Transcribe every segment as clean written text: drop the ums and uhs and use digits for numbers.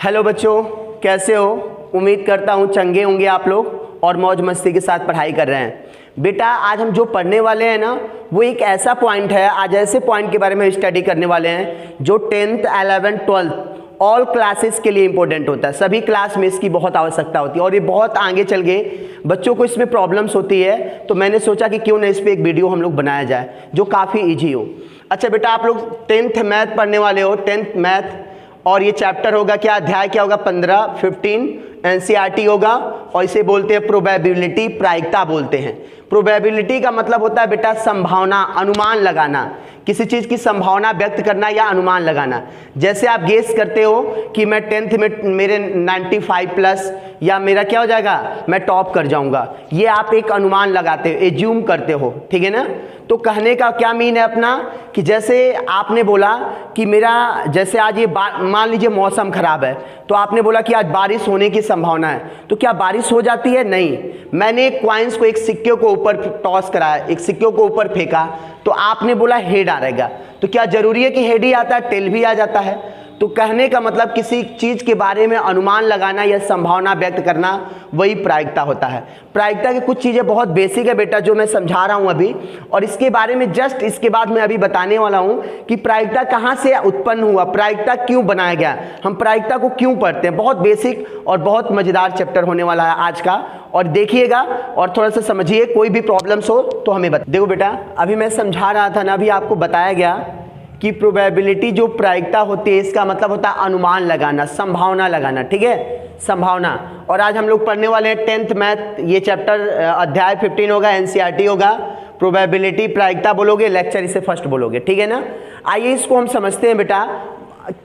Hello बच्चों, कैसे हो? उम्मीद करता हूँ चंगे होंगे आप लोग और मौज मस्ती के साथ पढ़ाई कर रहे हैं। बेटा आज हम जो पढ़ने वाले हैं ना, वो एक ऐसा पॉइंट है, आज ऐसे पॉइंट के बारे में स्टडी करने वाले हैं जो 10th 11th 12th all classes के लिए इंपॉर्टेंट होता है। सभी क्लास में इसकी बहुत आवश्यकता होती है और ये बहुत आगे चल के बच्चों को इसमें प्रॉब्लम्स होती है, तो मैंने सोचा कि क्यों ना इस पर एक वीडियो हम लोग बनाया जाए जो काफ़ी ईजी हो। अच्छा बेटा, आप लोग 10th मैथ पढ़ने वाले हो, 10th मैथ, और ये चैप्टर होगा क्या, अध्याय क्या होगा, 15 एनसीईआरटी होगा और इसे बोलते हैं प्रोबेबिलिटी, प्रायिकता बोलते हैं। प्रोबेबिलिटी का मतलब होता है बेटा संभावना, अनुमान लगाना, किसी चीज़ की संभावना व्यक्त करना या अनुमान लगाना। जैसे आप गेस करते हो कि मैं 10th में मेरे 95 प्लस या मेरा क्या हो जाएगा, मैं टॉप कर जाऊंगा, ये आप एक अनुमान लगाते हो, एज्यूम करते हो, ठीक है ना। तो कहने का क्या मीन है अपना कि जैसे आपने बोला कि मेरा जैसे आज ये मान लीजिए मौसम खराब है, तो आपने बोला कि आज बारिश होने की संभावना है, तो क्या बारिश हो जाती है? नहीं। मैंने एक कॉइन्स को, एक सिक्के को ऊपर टॉस कराया, एक सिक्के को ऊपर फेंका, तो आपने बोला हेड आ रहेगा, तो क्या जरूरी है कि हेड ही आता है, टेल भी आ जाता है? तो कहने का मतलब किसी चीज के बारे में अनुमान लगाना या संभावना व्यक्त करना, वही प्रायिकता होता है। प्रायिकता की कुछ चीजें बहुत बेसिक है बेटा जो मैं समझा रहा हूं अभी, और इसके बारे में जस्ट इसके बाद मैं अभी बताने वाला हूं कि प्रायिकता कहां से उत्पन्न हुआ, प्रायिकता क्यों बनाया गया, हम प्रायिकता को क्यों पढ़ते हैं। बहुत बेसिक और बहुत मजेदार चैप्टर होने वाला है आज का, और देखिएगा और थोड़ा सा समझिए, कोई भी प्रॉब्लम्स हो तो हमें बता। देखो बेटा, अभी मैं समझा रहा था ना, अभी आपको बताया गया कि प्रोबेबिलिटी जो प्रायिकता होती है, इसका मतलब होता है अनुमान लगाना, संभावना लगाना, ठीक है, संभावना। और आज हम लोग पढ़ने वाले हैं 10th मैथ, ये चैप्टर अध्याय 15 होगा, एनसीईआरटी होगा, प्रोबेबिलिटी, प्रायिकता बोलोगे, लेक्चर इसे फर्स्ट बोलोगे, ठीक है ना। आइए इसको हम समझते हैं बेटा,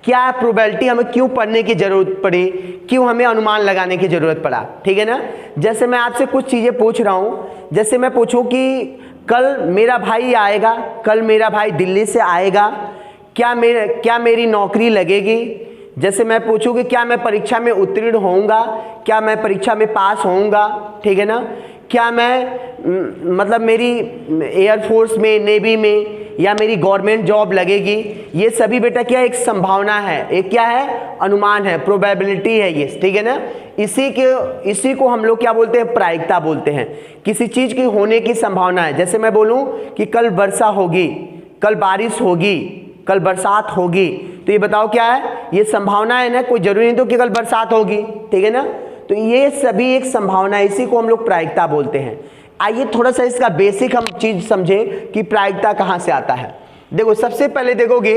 क्या प्रोबेबिलिटी हमें क्यों पढ़ने की जरूरत पड़ी, क्यों हमें अनुमान लगाने की जरूरत पड़ा, ठीक है ना। जैसे मैं आपसे कुछ चीजें पूछ रहा हूं, जैसे मैं पूछूं कि कल मेरा भाई आएगा, कल मेरा भाई दिल्ली से आएगा, क्या मेरी नौकरी लगेगी। जैसे मैं पूछूं कि क्या मैं परीक्षा में उत्तीर्ण होऊंगा, क्या मैं परीक्षा में पास होऊंगा, ठीक है ना। क्या मैं मतलब मेरी एयरफोर्स में, नेवी में, या मेरी गवर्नमेंट जॉब लगेगी। ये सभी बेटा क्या, एक संभावना है, एक क्या है, अनुमान है, प्रोबेबिलिटी है ये, ठीक है ना। इसी को हम लोग क्या बोलते हैं, प्रायिकता बोलते हैं। किसी चीज की होने की संभावना है। जैसे मैं बोलूं कि कल वर्षा होगी, कल बारिश होगी, कल बरसात होगी, तो ये बताओ क्या है, ये संभावना है ना, कोई जरूरी नहीं तो कि कल बरसात होगी, ठीक है ना। तो ये सभी एक संभावना है, इसी को हम लोग प्रायिकता बोलते हैं। आइए थोड़ा सा इसका बेसिक हम चीज समझे कि प्रायिकता कहां से आता है। देखो सबसे पहले देखोगे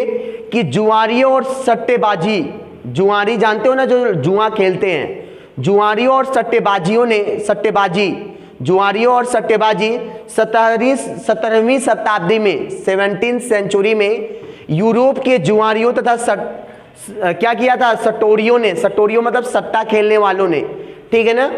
कि जुआरियों और सट्टेबाजी, जुआरी जानते हो ना जो जुआ खेलते हैं, जुआरियों और सट्टेबाजियों ने, जुआरियों और सट्टेबाजी 17वीं शताब्दी में, 17th सेंचुरी में यूरोप के जुआरियों तथा क्या किया था, सटोरियों ने, सटोरियों मतलब सट्टा खेलने वालों ने, ठीक है ना,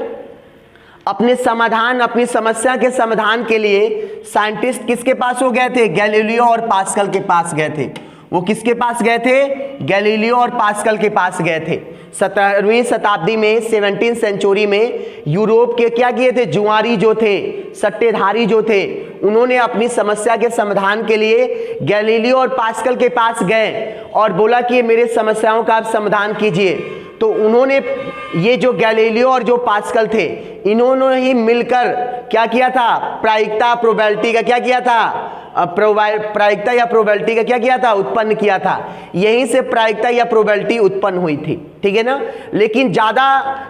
अपनी समस्या के समाधान के लिए साइंटिस्ट किसके पास हो गए थे, गैलीलियो और पास्कल के पास गए थे। वो किसके पास गए थे, गैलीलियो और पास्कल के पास गए थे। 17वीं शताब्दी में, 17th सेंचुरी में यूरोप के क्या किए थे, जुआरी जो थे, सट्टेधारी जो थे, उन्होंने अपनी समस्या के समाधान के लिए गैलीलियो और पास्कल के पास गए और बोला कि मेरे समस्याओं का आप समाधान कीजिए। तो उन्होंने, ये जो गैलीलियो और जो पास्कल थे, इन्होंने ही मिलकर क्या किया था, प्रायिकता, प्रोबेबिलिटी का क्या किया था, प्रायिकता या प्रोबेबिलिटी का क्या किया था, उत्पन्न किया था। यहीं से प्रायिकता या प्रोबेबिलिटी उत्पन्न हुई थी, ठीक है ना। लेकिन ज्यादा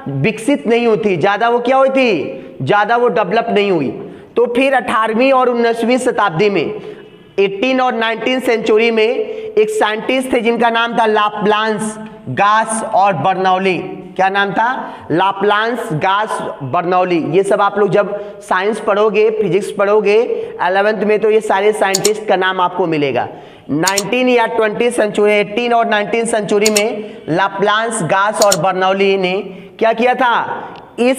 विकसित नहीं हुई थी, ज्यादा वो क्या हुई थी, ज्यादा वो डेवलप नहीं हुई। तो फिर 18वीं और 19वीं शताब्दी में, 18 और 19th सेंचुरी में एक साइंटिस्ट थे जिनका नाम था लाप्लांस, गास और बर्नौली। क्या नाम था, लाप्लांस, गास, बर्नौली। ये सब आप लोग जब साइंस पढ़ोगे, फिजिक्स पढ़ोगे 11th में, तो ये सारे साइंटिस्ट का नाम आपको मिलेगा। 19 या 20 सेंचुरी, 18 और 19 सेंचुरी में लाप्लांस, गास और बर्नौली ने क्या किया था, इस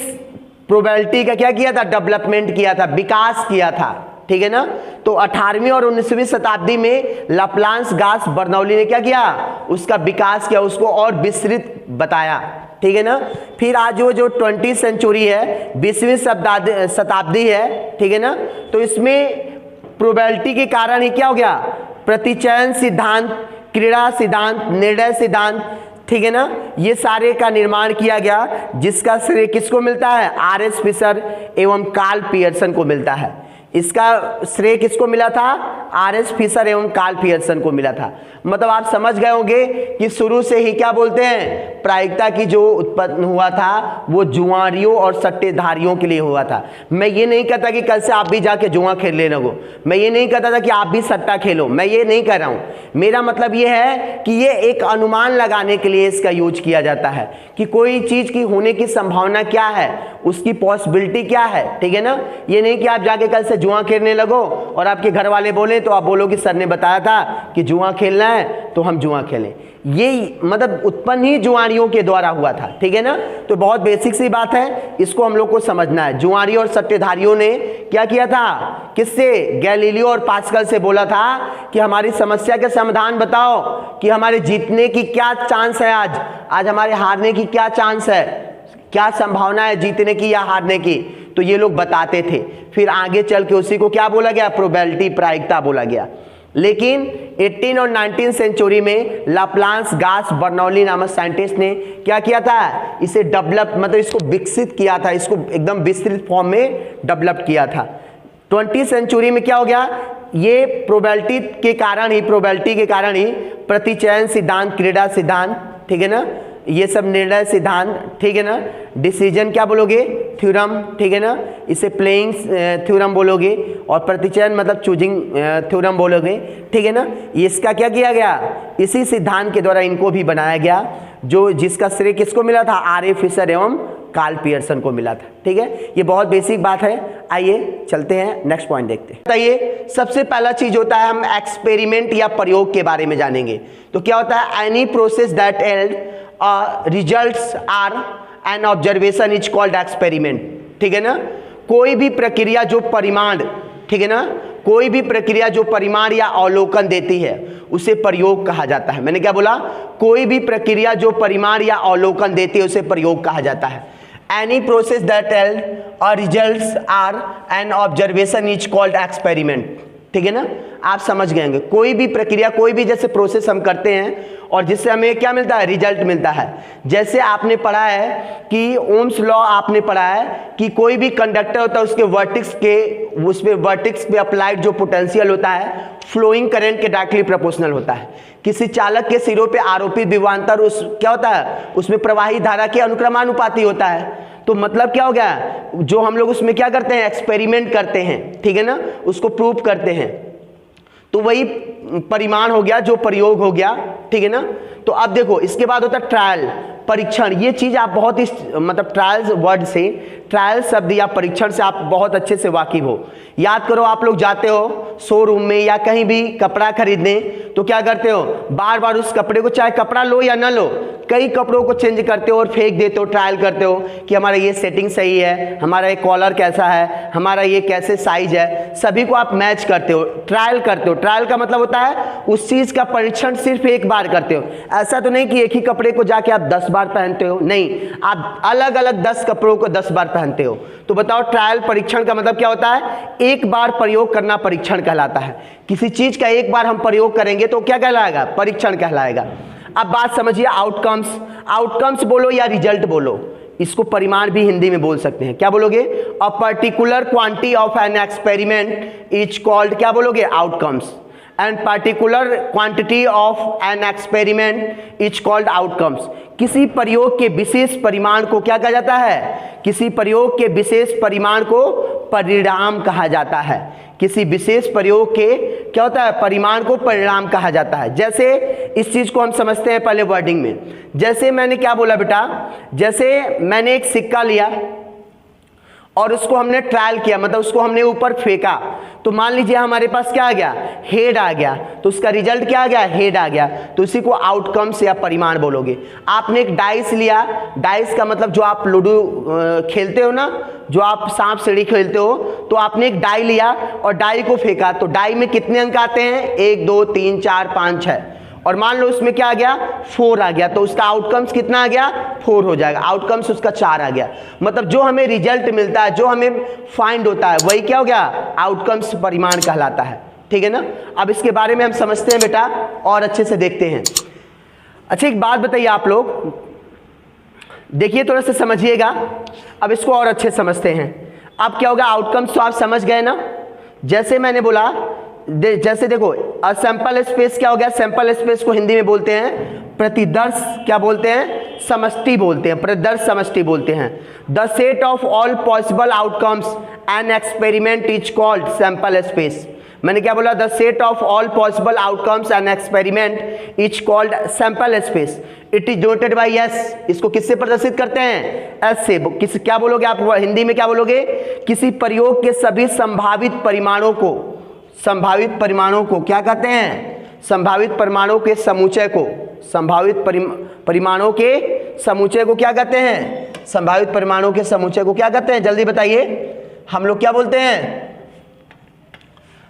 प्रोबेबिलिटी का क्या किया था, डेवलपमेंट किया था, विकास किया था, ठीक है ना। तो 18वीं और 19वीं शताब्दी में लाप्लांस, गास, बर्नौली ने क्या किया, उसका विकास किया, उसको और विस्तृत बताया, ठीक है ना। फिर आज वो जो 20th सेंचुरी है, 20वीं शताब्दी है, ठीक है ना, तो इसमें प्रोबेबिलिटी के कारण ही क्या हो गया, प्रतिचयन सिद्धांत, क्रीड़ा सिद्धांत, निर्णय सिद्धांत, ठीक है ना। ये सारे का निर्माण किया गया, जिसका श्रेय किसको मिलता है? आर.एस. फिशर एवं कार्ल पियर्सन को मिलता है। इसका श्रेय किसको मिला था? आर.एस. फिशर एवं कार्ल पियर्सन को मिला था। मतलब आप समझ गए होंगे कि शुरू से ही क्या बोलते हैं, प्रायिकता की जो उत्पन्न हुआ था वो जुआरियों और सट्टेधारियों के लिए हुआ था। मैं ये नहीं कहता कि कल से आप भी जाके जुआ खेलने लगो, मैं ये नहीं कहता था कि आप भी सट्टा खेलो, मैं ये नहीं कह रहा हूँ। मेरा मतलब ये है कि ये एक अनुमान लगाने के लिए इसका यूज किया जाता है कि कोई चीज की होने की संभावना क्या है, उसकी पॉसिबिलिटी क्या है, ठीक है ना। ये नहीं कि आप जाके कल से जुआ खेलने लगो और आपके घर वाले बोले तो आप बोलो कि सर ने बताया था कि जुआ खेलना है तो हम जुआ खेलें। ये मतलब उत्पन्न ही जुआरियों के द्वारा हुआ था, ठीक है ना। तो बहुत बेसिक सी बात है, इसको हम लोग को समझना है। जुआरियों और सट्टेधारियों ने क्या किया था? किससे? गैलीलियो और पास्कल से बोला था कि हमारी समस्या का समाधान बताओ, कि हमारे जीतने की क्या चांस है, आज हमारे हारने की क्या चांस है, क्या संभावना है जीतने की या हारने की। तो ये लोग बताते थे। फिर आगे चल के उसी को क्या बोला गया? प्रोबेबिलिटी, प्रायिकता बोला गया। लेकिन 18 और 19 सेंचुरी में लाप्लास गास बर्नौली नामक साइंटिस्ट ने क्या किया था? इसे डेवलप, मतलब इसको विकसित किया था, इसको एकदम विस्तृत फॉर्म में डेवलप किया था। 20 सेंचुरी में क्या हो गया? ये प्रोबेबिलिटी के कारण ही प्रतिचयन सिद्धांत, क्रीडा सिद्धांत, ठीक है ना, ये सब निर्णय सिद्धांत, ठीक है ना, डिसीजन क्या बोलोगे? थ्योरम, ठीक है ना, इसे प्लेइंग थ्योरम बोलोगे, और प्रतिचयन मतलब चूजिंग थ्योरम बोलोगे, ठीक है ना। इसका क्या किया गया? इसी सिद्धांत के द्वारा इनको भी बनाया गया, जिसका श्रेय किसको मिला था? आर.ए. फिशर एवं कार्ल पियर्सन को मिला था, ठीक है। ये बहुत बेसिक बात है। आइए चलते हैं, नेक्स्ट पॉइंट देखते हैं। बताइए, सबसे पहला चीज होता है हम एक्सपेरिमेंट या प्रयोग के बारे में जानेंगे। तो क्या होता है? Any process that yield results are an observation is called experiment, ठीक है ना। कोई भी प्रक्रिया जो परिमाण, ठीक है ना, कोई भी प्रक्रिया जो परिमाण या अवलोकन देती है उसे प्रयोग कहा जाता है। मैंने क्या बोला? कोई भी प्रक्रिया जो परिमाण या अवलोकन देती है उसे प्रयोग कहा जाता है। एनी प्रोसेस दैट एल्ड और results are an observation is called experiment, ठीक है ना। आप समझ गए होंगे, कोई भी प्रक्रिया, कोई भी जैसे प्रोसेस हम करते हैं और जिससे हमें क्या मिलता है? रिजल्ट मिलता है। जैसे आपने पढ़ा है कि ओम्स लॉ, आपने पढ़ा है कि कोई भी कंडक्टर होता है उसके वर्टिक्स पे अप्लाइड जो पोटेंशियल होता है फ्लोइंग करंट के डायरेक्टली प्रोपोर्शनल होता है। किसी चालक के सिरों पे आरोपित विभवांतर क्या होता है? उसमें प्रवाही धारा के अनुक्रमानुपाती होता है। तो मतलब क्या हो गया? जो हम लोग उसमें क्या करते हैं? एक्सपेरिमेंट करते हैं, ठीक है ना, उसको प्रूव करते हैं। तो वही परिमाण हो गया, जो प्रयोग हो गया, ठीक है ना। तो अब देखो, इसके बाद होता है ट्रायल, परीक्षण। ये चीज आप बहुत ही मतलब ट्रायल्स वर्ड से, ट्रायल शब्द या परीक्षण से आप बहुत अच्छे से वाकिफ हो। याद करो, आप लोग जाते हो शोरूम में या कहीं भी कपड़ा खरीदने, तो क्या करते हो? बार बार उस कपड़े को, चाहे कपड़ा लो या ना लो, कई कपड़ों को चेंज करते हो और फेंक देते हो, ट्रायल करते हो कि हमारा ये सेटिंग सही है, हमारा ये कॉलर कैसा है, हमारा ये कैसे साइज है, सभी को आप मैच करते हो, ट्रायल करते हो। ट्रायल का मतलब होता है उस चीज का परीक्षण सिर्फ एक बार करते हो। ऐसा तो नहीं कि एक ही कपड़े को जाके आप 10 बार पहनते हो, नहीं, आप अलग अलग 10 कपड़ों को 10 बार पहनते हो। तो बताओ, ट्रायल परीक्षण का मतलब क्या होता है? एक बार प्रयोग करना परीक्षण कहलाता है। किसी चीज का एक बार हम प्रयोग करेंगे तो क्या कहलाएगा? परीक्षण कहलाएगा। अब बात समझिए, आउटकम्स बोलो या रिजल्ट बोलो, इसको परिमाण भी हिंदी में बोल सकते हैं। क्या बोलोगे? A particular quantity of an experiment is called, क्या बोलोगे? Outcomes. And particular quantity of an experiment is called outcomes. किसी प्रयोग के विशेष परिमाण को क्या कहा जाता है? किसी प्रयोग के विशेष परिमाण को परिणाम कहा जाता है। किसी विशेष प्रयोग के क्या होता है? परिमाण को परिणाम कहा जाता है। जैसे इस चीज को हम समझते हैं पहले वर्डिंग में। जैसे मैंने क्या बोला बेटा? जैसे मैंने एक सिक्का लिया और उसको हमने ट्रायल किया, मतलब उसको हमने ऊपर फेंका, तो मान लीजिए हमारे पास क्या आ गया? हेड आ गया। तो उसका रिजल्ट क्या आ गया? हेड आ गया। तो उसी को आउटकम्स या परिमाण बोलोगे। आपने एक डाइस लिया, डाइस का मतलब जो आप लूडो खेलते हो ना, जो आप सांप सीढ़ी खेलते हो, तो आपने एक डाई लिया और डाई को फेंका, तो डाई में कितने अंक आते हैं? 1 2 3 4 5 6, और मान लो उसमें क्या आ गया? 4 आ गया, तो उसका आउटकम्स कितना आ गया? 4 हो जाएगा। आउटकम्स उसका 4 आ गया। मतलब जो हमें रिजल्ट मिलता है, जो हमें फाइंड होता है, वही क्या हो गया? आउटकम्स परिमाण कहलाता है, ठीक है ना। अब इसके बारे में हम समझते हैं बेटा और अच्छे से देखते हैं। अच्छा एक बात बताइए आप लोग, देखिए थोड़ा सा समझिएगा, अब इसको और अच्छे समझते हैं। अब क्या होगा, आउटकम्स तो आप समझ गए ना। जैसे मैंने बोला, जैसे देखो अ सैंपल स्पेस क्या हो गया, सैंपल स्पेस को हिंदी में बोलते हैं प्रतिदर्श, क्या बोलते हैं, समष्टि बोलते हैं, प्रतिदर्श समष्टि बोलते हैं। The set of all possible outcomes an experiment is called sample space. मैंने क्या बोला, the set of all possible outcomes an experiment is called sample space. It is denoted by S. इसको किससे प्रदर्शित करते हैं, एस से। किस क्या बोलोगे आप हिंदी में, क्या बोलोगे, किसी प्रयोग के सभी संभावित परिमाणों को, संभावित परिमाणों को क्या कहते हैं, संभावित परिमाणों के समुच्चय को, संभावित परिमाणों के समुच्चय को क्या कहते हैं, संभावित परिमाणों के समुच्चय को क्या कहते हैं, जल्दी बताइए। हम लोग क्या बोलते हैं,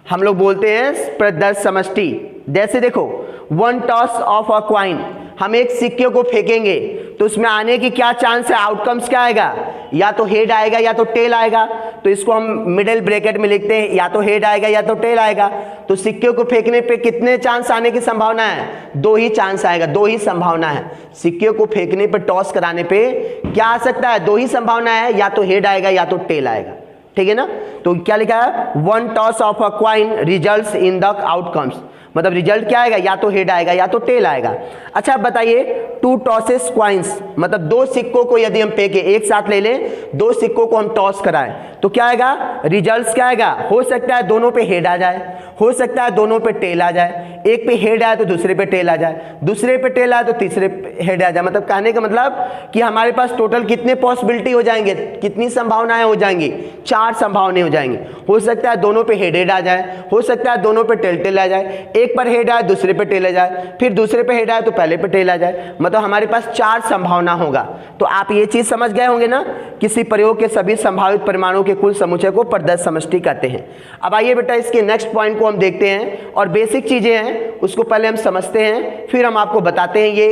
हम लोग बोलते हैं प्रतिदर्श समष्टि। जैसे देखो, one toss of a coin, हम एक सिक्के को फेंकेंगे तो उसमें आने की क्या चांस है, आउटकम्स क्या आएगा, या तो हेड आएगा या तो टेल आएगा। तो इसको हम मिडिल ब्रैकेट में लिखते हैं, या तो हेड आएगा या तो टेल आएगा। तो सिक्के को फेंकने पे कितने चांस आने की संभावना है, दो ही चांस आएगा, दो ही संभावना है। सिक्के को फेंकने पे, टॉस कराने पे क्या आ सकता है, दो ही संभावना है, या तो हेड आएगा या तो टेल आएगा, ठीक है ना। तो क्या लिखा है, one toss of a coin results in the outcomes, मतलब रिजल्ट क्या आएगा, या तो हेड आएगा या तो टेल आएगा। अच्छा बताइए, टू टॉसेस क्वाइंस, मतलब दो सिक्कों को यदि हम फेंके, एक साथ ले लें, दो सिक्कों को हम टॉस कराएं तो क्या आएगा, रिजल्ट्स क्या आएगा, हो सकता है दोनों पे हेड आ जाए, हो सकता है दोनों पे टेल आ जाए, एक पे हेड आए तो दूसरे पे टेल आ जाए, दूसरे पे टेल आए तो तीसरे पे हेड आ जाए। मतलब कहने का मतलब कि हमारे पास टोटल कितने पॉसिबिलिटी हो जाएंगे, कितनी संभावनाएं हो जाएंगी, चार संभावनाएं हो जाएंगी। हो सकता है दोनों पे हेड आ जाए, हो सकता है दोनों पे टेल आ जाए, एक पर हेड आए दूसरे पे टेल आ जाए, फिर दूसरे पे हेड आए तो पहले पे टेल आ जाए। मतलब हमारे पास चार संभावना होगा। तो आप ये चीज समझ गए होंगे ना, किसी प्रयोग के सभी संभावित परिमाणों के कुल समुच्चय को प्रतिदर्श समष्टि कहते हैं। अब आइए बेटा इसके नेक्स्ट पॉइंट को हम देखते हैं, और बेसिक चीजें हैं उसको पहले हम समझते हैं, फिर हम आपको बताते हैं ये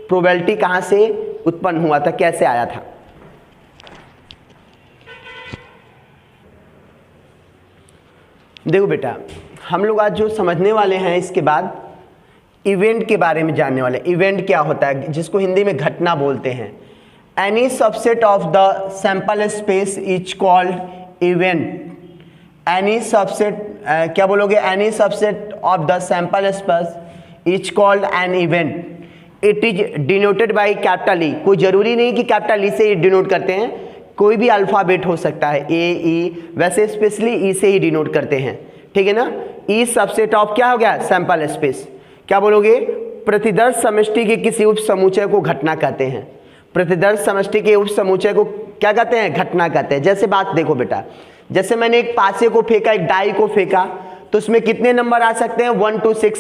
प्रोबेबिलिटी कहां से उत्पन्न हुआ था, कैसे आया था। देखो बेटा, हम लोग आज जो समझने वाले हैं, इसके बाद इवेंट के बारे में जानने वाले। इवेंट क्या होता है, जिसको हिंदी में घटना बोलते हैं। Any subset of the sample space is called event. Any subset क्या बोलोगे, any subset of the sample space is called an event. It is denoted by capital E. कोई जरूरी नहीं कि कैपिटल ई से डिनोट करते हैं, कोई भी अल्फाबेट हो सकता है, ए ई, वैसे स्पेशली ई से ही डिनोट करते हैं, ठीक है ना। ई सबसेट ऑफ क्या हो गया, सैंपल स्पेस। क्या बोलोगे, प्रतिदर्श समष्टि के किसी उप समुच्चय को घटना कहते हैं। प्रतिदर्श समष्टि के उप समुच्चय को क्या कहते हैं, घटना कहते हैं। जैसे बात देखो बेटा, जैसे मैंने एक पासे को फेंका, एक डाई को फेंका, तो उसमें कितने नंबर आ सकते हैं, 1 to 6,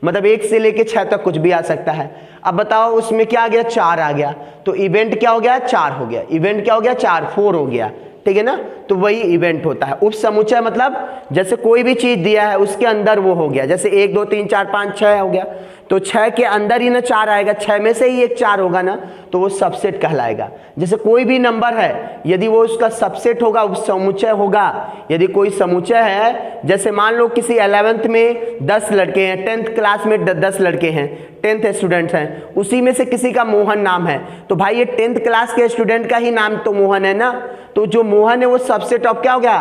मतलब 1 से लेके 6 तक कुछ भी आ सकता है। अब बताओ उसमें क्या आ गया, 4 आ गया, तो इवेंट क्या हो गया, 4 हो गया। इवेंट क्या हो गया, 4, 4 हो गया, ठीक है ना। तो वही इवेंट होता है। उप समुच्चय मतलब जैसे कोई भी चीज दिया है उसके अंदर वो हो गया, जैसे 1 2 3 4 5 6 हो गया, तो 6 के अंदर ही ना 4 आएगा, 6 में से ही एक 4 होगा ना, तो वो सबसेट कहलाएगा। जैसे कोई भी नंबर है, यदि वो उसका सबसेट होगा, उप समुच्चय होगा। यदि कोई समुच्चय है, जैसे मान लो किसी 11th में 10 लड़के हैं, 10th क्लास में 10 लड़के हैं, 10th स्टूडेंट्स हैं, उसी में से किसी का मोहन नाम है, तो भाई ये 10th क्लास के स्टूडेंट का ही नाम तो मोहन है ना, तो जो मोहन है वो सबसेट ऑफ क्या हो गया,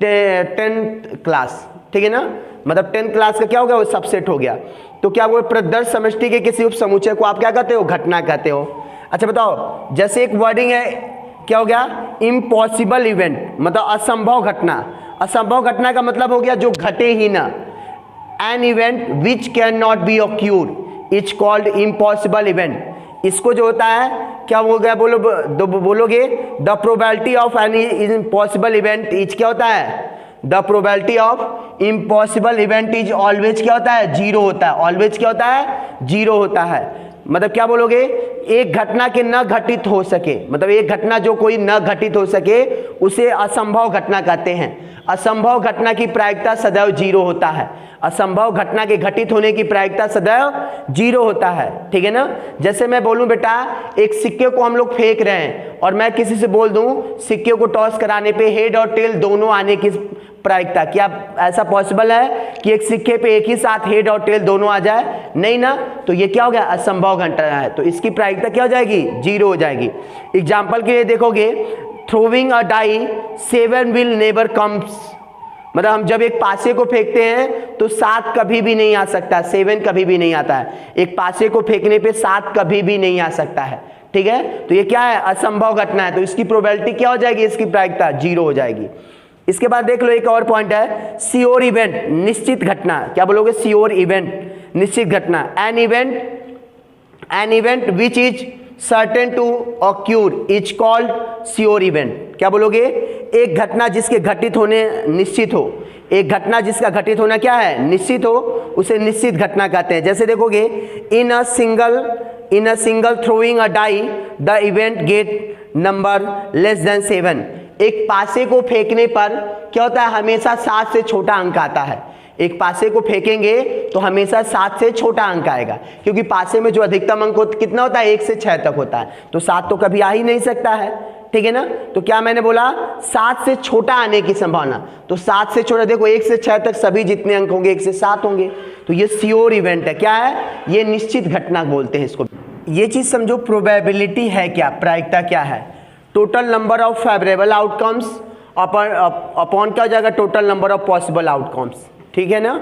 10th क्लास, ठीक है ना। मतलब 10th क्लास का क्या हो गया, वो सबसेट हो गया। तो क्या वो प्रतिदर्श समष्टि के किसी उप समुच्चय को आप क्या कहते हो, घटना कहते हो। अच्छा बताओ, जैसे एक वर्डिंग है, क्या हो गया, इम्पॉसिबल इवेंट, मतलब असंभव घटना। असंभव घटना का मतलब हो गया जो घटे ही ना। An event which can not be occurred is called impossible event. इसको जो होता है क्या हो गया, बोलोगे the probability of any impossible event is क्या होता है, the probability of impossible event is always क्या होता है, 0 होता है। ऑलवेज क्या होता है, 0 होता है। मतलब क्या बोलोगे, एक घटना के न घटित हो सके, मतलब एक घटना जो कोई न घटित हो सके उसे असंभव घटना कहते हैं। असंभव घटना की प्रायिकता सदैव 0 होता है। असंभव घटना के घटित होने की प्रायिकता सदैव 0 होता है, ठीक है ना। जैसे मैं बोलूं बेटा, एक सिक्के को हम लोग फेंक रहे हैं और मैं किसी से बोल दूं सिक्के को टॉस कराने पे हेड और टेल दोनों आने की प्रायिकता। क्या ऐसा पॉसिबल है कि एक सिक्के पे एक ही साथ हेड और टेल दोनों आ जाए? नहीं ना, तो ये क्या हो गया, असंभव घटना है, तो इसकी प्रायिकता क्या हो जाएगी, 0 हो जाएगी। एग्जाम्पल के लिए देखोगे, throwing a die 7 will never comes, मतलब हम जब एक पासे को फेंकते हैं तो 7 कभी भी नहीं आ सकता, 7 कभी भी नहीं आता है। एक पासे को फेंकने पे 7 कभी भी नहीं आ सकता है, ठीक है, तो ये क्या है, असंभव घटना है, तो इसकी प्रोबेबिलिटी क्या हो जाएगी, इसकी प्रायिकता 0 हो जाएगी। इसके बाद देख लो एक और पॉइंट है, श्योर इवेंट, निश्चित घटना। क्या बोलोगे, श्योर इवेंट, निश्चित घटना। An event which is certain to occur is called sure event. क्या बोलोगे, एक घटना जिसके घटित होने निश्चित हो, एक घटना जिसका घटित होना क्या है, निश्चित हो, उसे निश्चित घटना कहते हैं। जैसे देखोगे, in a single throwing a die the event get number less than 7। एक पासे को फेंकने पर क्या होता है, हमेशा 7 से छोटा अंक आता है। एक पासे को फेंकेंगे तो हमेशा 7 से छोटा अंक आएगा, क्योंकि पासे में जो अधिकतम अंक कितना होता है, 1 से 6 तक होता है, तो 7 तो कभी आ ही नहीं सकता है, ठीक है ना। तो क्या मैंने बोला, 7 से छोटा आने की संभावना, तो 7 से छोटा, देखो 1 से 6 तक सभी जितने अंक होंगे 1 से 7 होंगे, तो ये श्योर इवेंट है। क्या है, ये निश्चित घटना बोलते हैं इसको। ये चीज समझो, प्रोबेबिलिटी है क्या, प्रायिकता क्या है, total number of favourable outcomes upon क्या हो जाएगा, total number of possible outcomes, ठीक है ना।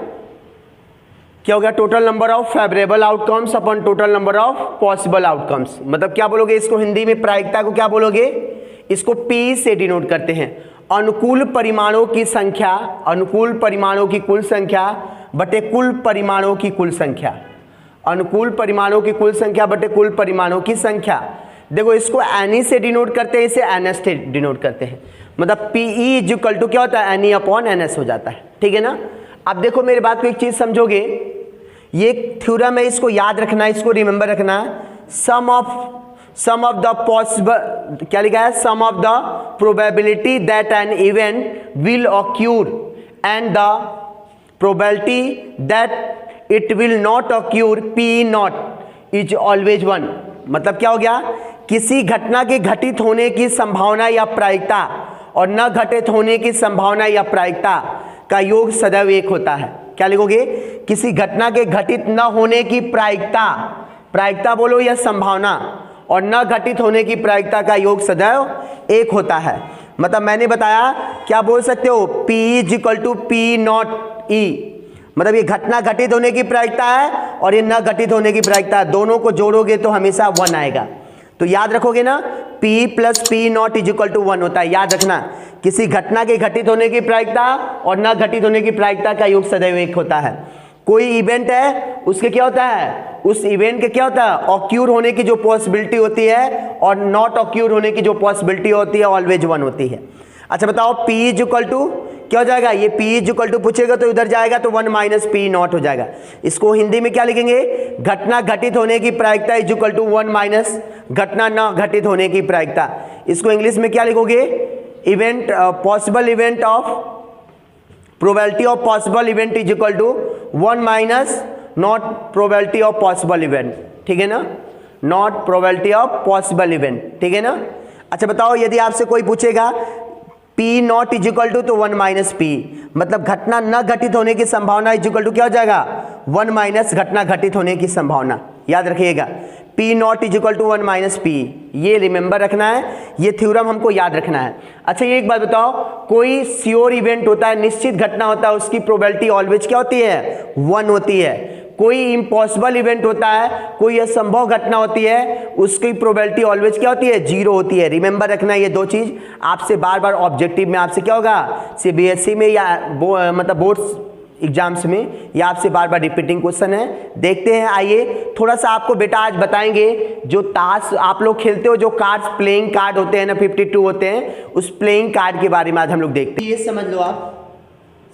क्या हो गया, total number of favourable outcomes upon total number of possible outcomes. मतलब क्या बोलोगे इसको, हिंदी में प्रायिकता को क्या बोलोगे, इसको P से डिनोट करते हैं, अनुकूल परिमाणों की संख्या, अनुकूल परिमाणों की कुल संख्या बटे कुल परिमाणों की कुल संख्या, अनुकूल परिमाणों की कुल संख्या बटे कुल परिमाणों की संख्या। देखो इसको NE से डिनोट करते हैं, इसे NS से डिनोट करते हैं, मतलब PE इक्वल टू क्या होता है, NE अपॉन NS हो जाता है, ठीक है ना। अब देखो मेरी बात को एक चीज समझोगे, ये थ्योरम है, इसको याद रखना, इसको रिमेंबर रखना, सम ऑफ द पॉसिबल, क्या लिखा है, sum of the probability that an event will occur and the probability that it will not occur P not is always 1। मतलब क्या हो गया, किसी घटना के घटित होने की संभावना या प्रायिकता और न घटित होने की संभावना या प्रायिकता का योग सदैव 1 होता है। क्या लिखोगे, किसी घटना के घटित न होने की प्रायिकता, प्रायिकता बोलो या संभावना, और न घटित होने की प्रायिकता का योग सदैव 1 होता है। मतलब मैंने बताया, क्या बोल सकते हो, P equal to P not E, मतलब ये घटना घटित होने की प्रायिकता है और ये न घटित होने की प्रायिकता है, दोनों को जोड़ोगे तो हमेशा 1 आएगा। तो याद रखोगे ना, P plus P not equal to 1 होता है, याद रखना, किसी घटना के घटित होने की प्रायिकता और न घटित होने की प्रायिकता का योग सदैव 1 होता है। कोई इवेंट है, उसके क्या होता है, उस इवेंट के क्या होता है, ऑक्यूर होने की जो पॉसिबिलिटी होती है और नॉट ऑक्यूर होने की जो पॉसिबिलिटी होती है ऑलवेज 1 होती है। अच्छा बताओ, P इक्वल टू क्या हो जाएगा, ये P इक्वल टू पूछेगा तो इधर जाएगा तो 1 माइनस P नॉट हो जाएगा। इसको हिंदी में क्या लिखेंगे, घटना घटित होने की प्रायिकता इक्वल टू 1 माइनस घटना न घटित होने की प्रायिकता। इसको इंग्लिश में क्या लिखोगे, event possible event of probability of possible event is equal to 1 minus not probability of possible event, ठीक है ना, not probability of possible event, ठीक है ना। अच्छा बताओ, यदि आपसे कोई पूछेगा P not is equal to तो 1 माइनस P, मतलब घटना न घटित होने की संभावना इज इक्वल टू क्या हो जाएगा, 1 माइनस घटना घटित होने की संभावना। याद रखिएगा, P not is equal to 1 minus P, ये रिमेंबर रखना है, ये थ्योरम हमको याद रखना है। अच्छा ये एक बात बताओ, कोई श्योर इवेंट होता है, निश्चित घटना होता है, उसकी प्रोबेबिलिटी ऑलवेज क्या होती है, 1 होती है। कोई इम्पॉसिबल इवेंट होता है, कोई असंभव घटना होती है, उसकी प्रोबेबिलिटी ऑलवेज क्या होती है, 0 होती है। रिमेंबर रखना है ये दो चीज, आपसे बार बार ऑब्जेक्टिव में आपसे क्या होगा, CBSE में या मतलब बोर्ड्स एग्जाम्स में, या आपसे बार बार रिपीटिंग क्वेश्चन है। देखते हैं, आइए थोड़ा सा आपको बेटा आज बताएंगे, जो ताश आप लोग खेलते हो, जो कार्ड्स प्लेइंग कार्ड होते हैं ना, 52 होते हैं, उस प्लेइंग कार्ड के बारे में आज हम लोग देखते हैं। ये समझ लो आप,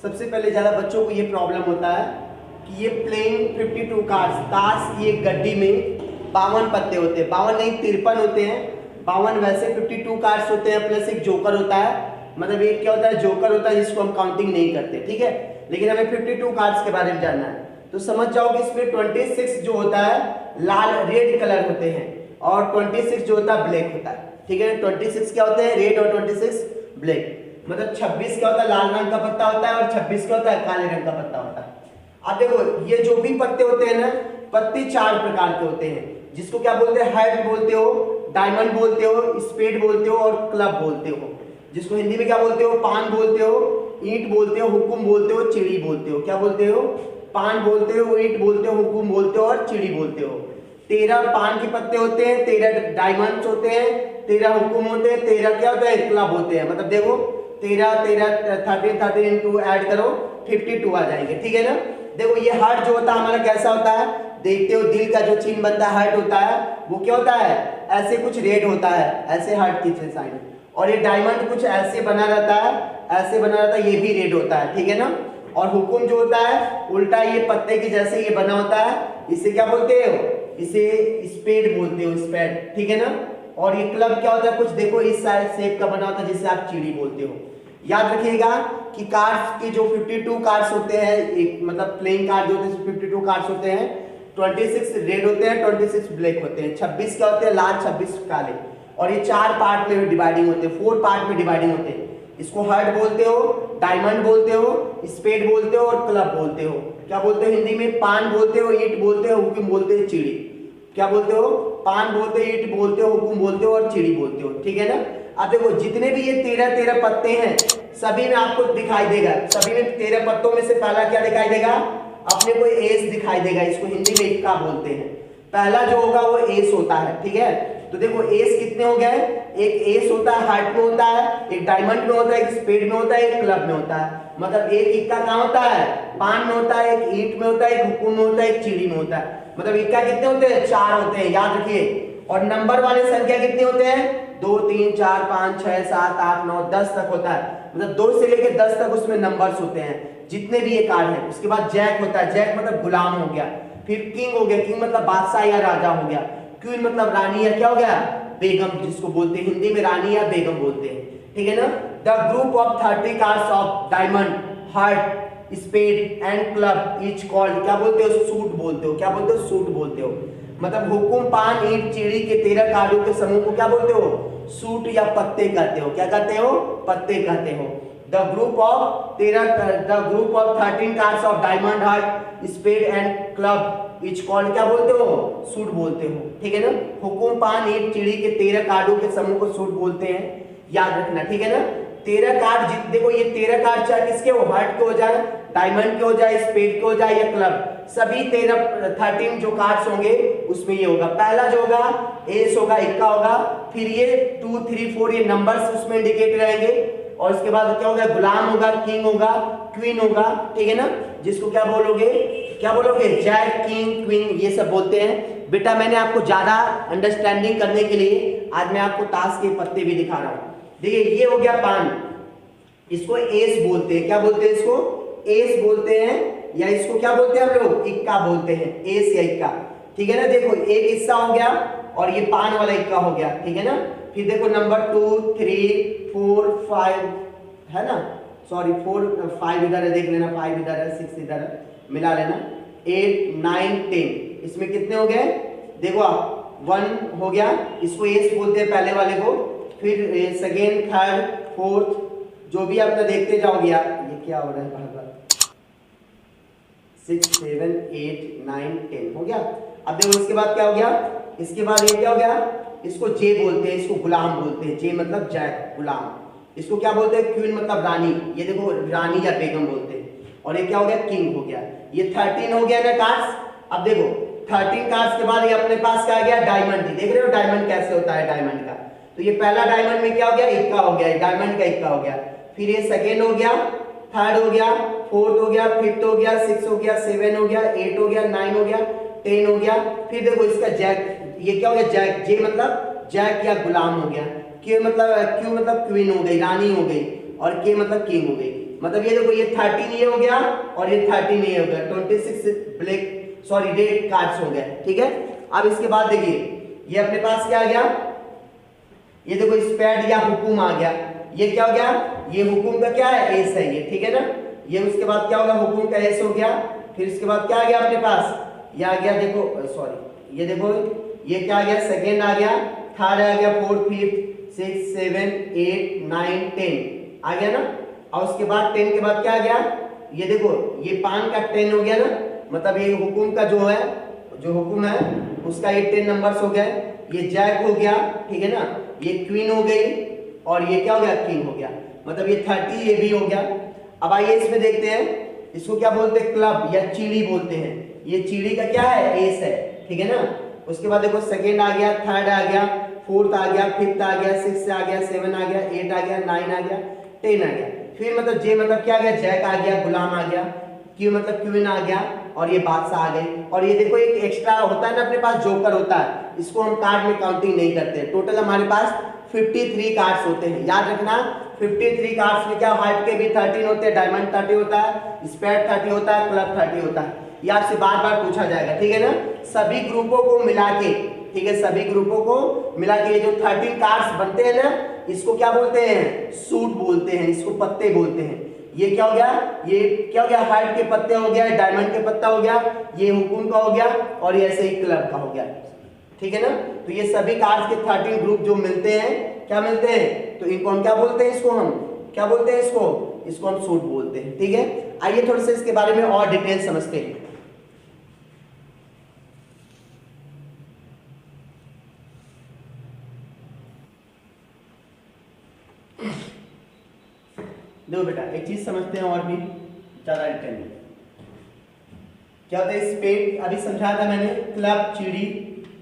सबसे पहले ज़्यादा बच्चों को ये प्रॉब्लम होता है कि ये प्लेइंग 52 कार्ड्स, ताश की एक गड्डी में 52 पत्ते होते हैं, 52 नहीं 53 होते हैं, 52 वैसे 52 कार्ड्स होते हैं, प्लस एक जोकर होता है, मतलब एक क्या होता है, जोकर होता है जिसको हम काउंटिंग नहीं करते, ठीक है। लेकिन हमें 52 कार्ड्स के बारे में जानना है, तो समझ जाओ कि इसमें 26 जो होता है लाल रेड कलर होते हैं, और 26 जो होता है ब्लैक होता है, ठीक है। 26 क्या होते हैं, रेड, और 26 ब्लैक। मतलब 26 क्या होता है, लाल रंग का पत्ता होता है, और 26 क्या होता है, काले रंग का पत्ता होता है। अब देखो ये जो भी पत्ते होते हैं ना, पत्ते 4 प्रकार के होते हैं, जिसको क्या बोलते हैं, हार्ट बोलते हो, डायमंड बोलते हो, स्पेड बोलते हो और क्लब बोलते हो। जिसको हिंदी में क्या बोलते हो, पान बोलते हो, ईंट बोलते हो, हुकुम बोलते हो, चिड़ी बोलते हो। क्या बोलते हो, पान बोलते हो, ईंट बोलते हो, हुकुम बोलते हो और चिड़ी बोलते हो। 13 पान के पत्ते होते हैं, 13 डायमंड्स होते हैं, 13 हुकुम होते हैं, 13 क्या होता है, क्लब होते हैं। मतलब देखो 13 13 13 इनटू ऐड करो 52 आ जाएंगे, ठीक है ना। देखो ये हार्ट जो होता है हमारा कैसा होता है, देखते हो दिल का जो चिन्ह बनता है हार्ट होता है, वो क्या होता है, ऐसे कुछ रेड होता है, ऐसे हार्ट की साइन। और ये डायमंड कुछ ऐसे बना रहता है, ऐसे बना रहता है, ये भी रेड होता है, ठीक है ना। और हुकुम जो होता है उल्टा ये पत्ते के जैसे ये बना होता है, इसे क्या बोलते हो, इसे स्पेड बोलते हो, स्पेड, ठीक है ना। और ये क्लब क्या होता है, कुछ देखो इस साइड शेप का बना होता है, जिसे आप चिड़ी बोलते हो। याद रखिएगा कि कार्ड्स के जो 52 कार्ड्स होते हैं, एक मतलब प्लेइंग कार्ड जो होते हैं 52 कार्ड्स होते हैं, 26 रेड होते हैं, 26 ब्लैक होते हैं, 26 क्या होते हैं, लाल, 26 काले। और ये 4 पार्ट में डिवाइडिंग होते हैं, 4 पार्ट में डिवाइडिंग होते हैं। इसको हार्ट बोलते हो, डायमंड बोलते हो, स्पेड बोलते हो और क्लब बोलते हो। क्या बोलते हो हिंदी में, पान बोलते हो, ईंट बोलते हो, हुकुम बोलते हो, चिड़ी। क्या बोलते हो, पान बोलते हो, ईंट बोलते हो, हुकुम बोलते हो और चिड़ी बोलते हो, ठीक है ना। अब देखो जितने भी ये 13 पत्ते हैं, सभी में आपको दिखाई देगा, सभी में 13 पत्तों में से पहला क्या दिखाई देगा, अपने को एस दिखाई देगा। इसको हिंदी में इक्का बोलते हैं। पहला जो होगा वो एस होता है, ठीक है। तो देखो एस कितने हो गए, एक एस होता है हार्ट में होता है, एक डायमंड में होता है, एक स्पेड में होता है, एक क्लब में होता है। मतलब एक इक्का कहाँ होता है, पान में होता है, एक ईंट में होता है, एक हुकुम में होता है, एक चिड़ी में होता है। मतलब इक्का कितने होते हैं, 4 होते हैं, याद रखिए। और नंबर वाले संख्या कितने होते हैं, 2 3 4 5 6 7 8 9 10 तक होता है। मतलब 2 से लेकर 10 तक उसमें नंबर्स होते हैं, जितने भी ये कार्ड है। उसके बाद जैक होता है, जैक मतलब गुलाम हो गया। फिर किंग हो गया, किंग मतलब बादशाह या राजा हो गया। क्वीन मतलब रानी या क्या हो गया, बेगम, जिसको बोलते हैं हिंदी में रानी या बेगम बोलते हैं, ठीक है ना। The group of 30 cards of diamond, heart, spade and club each called, क्या बोलते हो, सूट बोलते हो। क्या बोलते हो, सूट बोलते हो। मतलब हुकुम, पान, ईंट, चिड़ी के 13 कार्डों के समूह को क्या बोलते हो, सूट या पत्ते कहते हो। क्या कहते हो, पत्ते कहते हो। The group of 13 cards of diamond, heart, spade and club each called, क्या बोलते हो, सूट बोलते हो, ठीक है ना। हुकुम, पान, ईंट, चिड़ी के 13 कार्डों के समूह को सूट बोलते हैं, याद रखना, ठीक है ना। 13 कार्ड देखो ये 13 कार्ड चाहे किसके हो, हार्ट के हो जाए, डायमंड के हो जाए, स्पेड के हो जाए या क्लब, सभी 13 जो कार्ड्स होंगे उसमें ये होगा। पहला जो होगा एस होगा, इक्का होगा, फिर ये 2 3 4 ये नंबर्स उसमें इंडिकेट रहेंगे। और इसके बाद क्या होगा, गुलाम होगा, किंग होगा, क्वीन होगा, ठीक है ना। जिसको क्या बोलोगे, क्या बोलोगे, जैक, किंग, क्वीन, ये सब बोलते हैं। बेटा मैंने आपको ज्यादा अंडरस्टैंडिंग करने के लिए आज मैं आपको ताश के पत्ते भी दिखा रहा हूं। देखिए ये हो गया पान, इसको एस बोलते हैं। क्या बोलते हैं, इसको एस बोलते हैं, या इसको क्या बोलते हैं हम लोग, इक्का बोलते हैं, एस या इक्का, ठीक है ना। देखो एक हिस्सा हो गया और ये पान वाला इक्का हो गया, ठीक है ना। फिर देखो नंबर 2 3 4 5 है ना, सॉरी 4 5 इधर है, देख लेना, 5 इधर है, 6 इधर है, मिला लेना, 8 9 10, इसमें कितने हो गए, देखो आप 1 हो गया, इसको एस बोलते हैं पहले वाले को। फिर सेकेंड, थर्ड, फोर्थ, जो भी आपने देखते जाओगे आप, ये क्या हो रहा है बार बार, 6 7 8 9 10 हो गया। अब देखो इसके बाद क्या हो गया, इसके बाद ये क्या हो गया, इसको जे बोलते हैं, इसको गुलाम बोलते हैं, जे मतलब जैक, गुलाम। इसको क्या बोलते हैं, क्वीन मतलब रानी, ये देखो रानी या बेगम बोलते हैं। और ये क्या हो गया, किंग हो गया। ये 13 हो गया ना कार्ड्स। अब देखो 13 कार्ड्स के बाद ये अपने पास क्या आ गया, डायमंड। देख रहे हो डायमंड कैसे होता है, डायमंड का। तो ये पहला डायमंड में क्या हो गया, इक्का हो गया, डायमंड का इक्का हो गया। फिर ये सेकेंड हो गया, थर्ड हो गया, फोर्थ हो गया, फिफ्थ हो गया, 6 हो गया, 7 हो गया, 8 हो गया, 9 हो गया, 10 हो गया। फिर देखो इसका जैक, ये क्या हो गया, जैक, जे मतलब जैक या गुलाम हो गया। क्यू मतलब क्वीन हो गई, रानी हो गई। और के मतलब किंग हो गई। मतलब ये देखो ये 13 ये हो गया और ये 13 ये हो गया, 26 ब्लैक सॉरी रेड कार्ड्स हो गए, ठीक है। अब इसके बाद देखिए ये अपने पास क्या आ गया, ये देखो स्पेड या हुकुम आ गया। ये क्या हो गया, ये हुकुम का क्या है, एस है ये, ठीक है ना। ये उसके बाद क्या होगा, हुकुम का एस हो गया। फिर इसके बाद क्या आ गया अपने पास, ये आ गया, देखो सॉरी ये देखो ये क्या आ गया, सेकेंड आ गया, थर्ड आ गया, फोर्थ, फिफ्थ, 6 7 8 9 10, आ गया ना। और उसके बाद 10 के बाद क्या आ गया, ये देखो ये पान का 10 हो गया ना, मतलब ये हुकुम का जो है, जो हुकुम है उसका ये 10 नंबर्स हो गया। ये जैक हो गया, ठीक है ना, ये क्वीन हो गई, और ये क्या हो गया, किंग हो गया, मतलब ये 30 ये भी हो गया। अब आइए इसमें देखते हैं, इसको क्या बोलते हैं, क्लब या चिड़ी बोलते हैं। ये चिड़ी का क्या है, एस है, ठीक है ना। उसके बाद देखो सेकेंड आ गया, थर्ड आ गया, फोर्थ आ गया, फिफ्थ आ गया, सिक्स आ गया, 7 आ गया, 8 आ गया, 9 आ गया, 10 आ गया। फिर मतलब जे मतलब क्या आ गया, जैक आ गया, गुलाम आ गया, क्यू मतलब क्वीन आ गया, और ये बादशाह आ गई। और ये देखो एक एक्स्ट्रा होता है ना अपने पास, जोकर होता है, इसको हम कार्ड में काउंटिंग नहीं करते। टोटल हमारे पास 53 कार्ड्स होते हैं, याद रखना। 53 कार्ड्स में क्या, हार्ट के भी 13 होते हैं, डायमंड 30 होता है, स्पेड 30 होता है, क्लब 30 होता है। ये आपसे बार बार पूछा जाएगा, ठीक है ना। सभी ग्रुपों को मिला के, ठीक है, सभी ग्रुपों को मिला के ये जो 13 कार्ड्स बनते हैं ना, इसको क्या बोलते हैं, सूट बोलते हैं, इसको पत्ते बोलते हैं। ये क्या हो गया, ये क्या हो गया, हार्ट के पत्ते हो गया, डायमंड के पत्ता हो गया, ये हुकुम का हो गया, और ये ऐसे ही क्लब का हो गया, ठीक है ना। तो ये सभी कार्ड्स के 13 ग्रुप जो मिलते हैं, क्या मिलते हैं, तो इनको हम क्या बोलते हैं, इसको हम क्या बोलते हैं, इसको हम सूट बोलते हैं, ठीक है। आइए थोड़ा सा इसके बारे में और डिटेल समझते हैं। देखो बेटा एक चीज समझते हैं और भी ज्यादा डिटेल में। क्या होता है, स्पेड अभी समझाया था मैंने, क्लब, चिड़ी,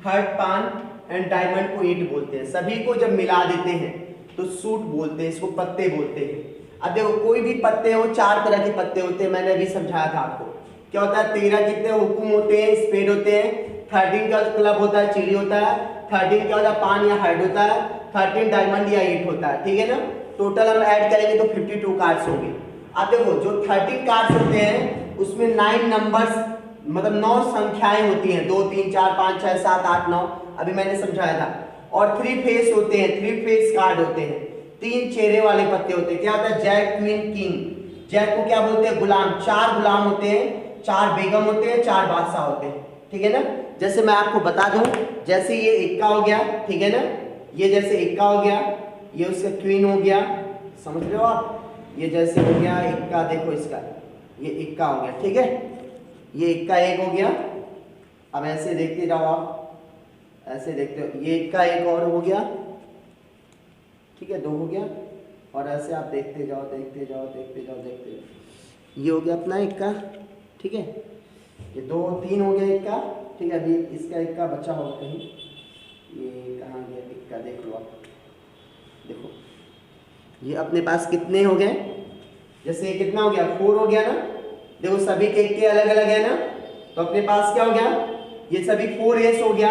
हार्ट, पान एंड डायमंड को ईंट बोलते हैं। सभी को जब मिला देते हैं तो सूट बोलते हैं, इसको पत्ते बोलते हैं। अब देखो कोई भी पत्ते हो, 4 तरह के पत्ते होते हैं, मैंने अभी समझाया था आपको। क्या होता है, 13 कितने हुकुम होते हैं, स्पेड होते हैं, 13 का क्लब होता है, चिड़ी होता है, 13 क्या होता है, पान या हार्ट होता है, 13 डायमंड या ईंट होता है, ठीक है ना। टोटल हम ऐड करेंगे तो 52 कार्ड्स होंगे। अब देखो जो 13 कार्ड्स होते हैं उसमें 9 नंबर्स, मतलब 9 संख्याएं होती हैं, 2 3 4 5 6 7 8 9, अभी मैंने समझाया था। और 3 फेस होते हैं, 3 फेस कार्ड होते हैं, 3 चेहरे वाले पत्ते होते हैं। क्या होता है, जैक, क्वीन, किंग। जैक को क्या बोलते हैं, गुलाम। 4 गुलाम होते हैं, 4 बेगम होते हैं, 4 बादशाह होते हैं, ठीक है ना। जैसे मैं आपको बता दूं, जैसे ये इक्का हो गया, ठीक है ना, ये जैसे इक्का हो गया, ये उसका क्वीन हो गया, समझ रहे हो आप। ये जैसे हो गया इक्का, देखो इसका ये इक्का हो गया, ठीक है, ये इक्का एक हो गया। अब ऐसे देखते जाओ आप, ऐसे देखते हो, ये इक्का एक और हो गया, ठीक है, 2 हो गया। और ऐसे आप देखते जाओ, देखते जाओ, देखते जाओ, देखते जाओ, ये हो गया अपना इक्का, ठीक है, ये 2 3 हो गया इक्का, ठीक है। अभी इसका इक्का बचा होगा कहीं, ये कहाँ गया इक्का, देख लो आप, देखो ये अपने पास कितने हो गए, जैसे ये कितना हो गया, 4 हो गया ना। देखो सभी के इक्के अलग अलग है ना, तो अपने पास क्या हो गया, ये सभी 4 एस हो गया।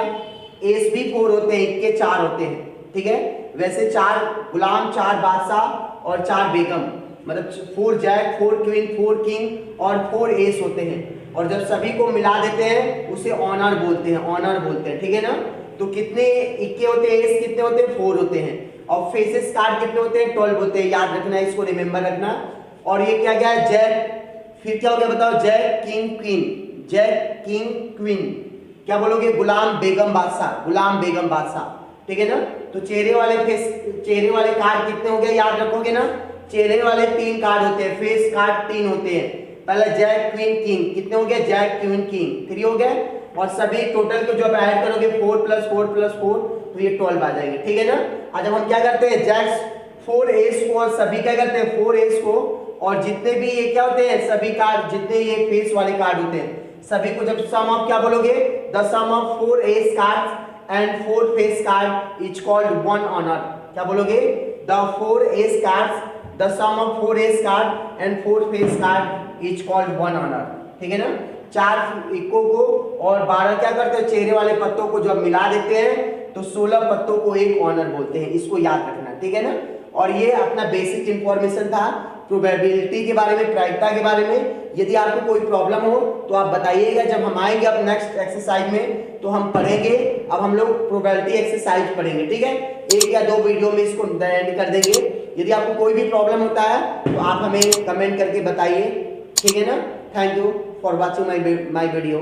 एस भी 4 होते हैं, इक्के 4 होते हैं, ठीक है। वैसे 4 गुलाम, 4 बादशाह और 4 बेगम, मतलब 4 जैक, 4 क्वीन, 4 किंग और 4 एस होते हैं। और जब सभी को मिला देते हैं उसे ऑनर बोलते हैं, ऑनर बोलते हैं, ठीक है ना। तो कितने इक्के होते हैं, एस कितने होते हैं, 4 होते हैं। और फेसेस कार्ड कितने होते हैं, 12 होते हैं, याद रखना है, इसको रिमेंबर रखना। और ये क्या गया, जैक, फिर क्या हो गया बताओ, jack, king, queen, jack, king, queen, क्या बोलोगे, गुलाम, बेगम, बादशाह, गुलाम, बेगम, बादशाह, ठीक है ना। तो चेहरे वाले कार्ड कितने हो गए, याद रखोगे ना। चेहरे वाले 3 कार्ड होते हैं, फेस कार्ड 3 होते हैं। पहले जैक, क्वीन, किंग, कितने हो गए, जैक, क्वीन, किंग, 3 हो गए। और सभी टोटल को जब ऐड करोगे 4 + 4 + 4 तो ये 12 आ जाएंगे, ठीक है ना। आज जब हम क्या करते हैं, जैक्स 4 एस को, और सभी क्या करते हैं 4 एस को, और जितने भी ये क्या होते हैं, सभी कार्ड, जितने ये फेस वाले कार्ड होते हैं, सभी को जब सम ऑफ क्या बोलोगे, the sum of 4 ace card and 4 face card is called 1 honour. क्या बोलोगे, the 4 ace cards, the sum of 4 ace card and 4 face card is called 1 honour, ठीक है ना। 4 इक्को को और 12 क्या करते हैं, चेहरे वाले पत्तों को जब मिला देते हैं तो 16 पत्तों को एक ऑनर बोलते हैं, इसको याद रखना, ठीक है ना। और ये अपना बेसिक इंफॉर्मेशन था प्रोबेबिलिटी के बारे में, प्रायिकता के बारे में। यदि आपको कोई प्रॉब्लम हो तो आप बताइएगा, जब हम आएंगे अब नेक्स्ट एक्सरसाइज में तो हम पढ़ेंगे। अब हम लोग प्रोबेबिलिटी एक्सरसाइज पढ़ेंगे, ठीक है। 1 या 2 वीडियो में इसको एंड कर देंगे। यदि आपको कोई भी प्रॉब्लम होता है तो आप हमें कमेंट करके बताइए, ठीक है ना। Thank you for watching my video.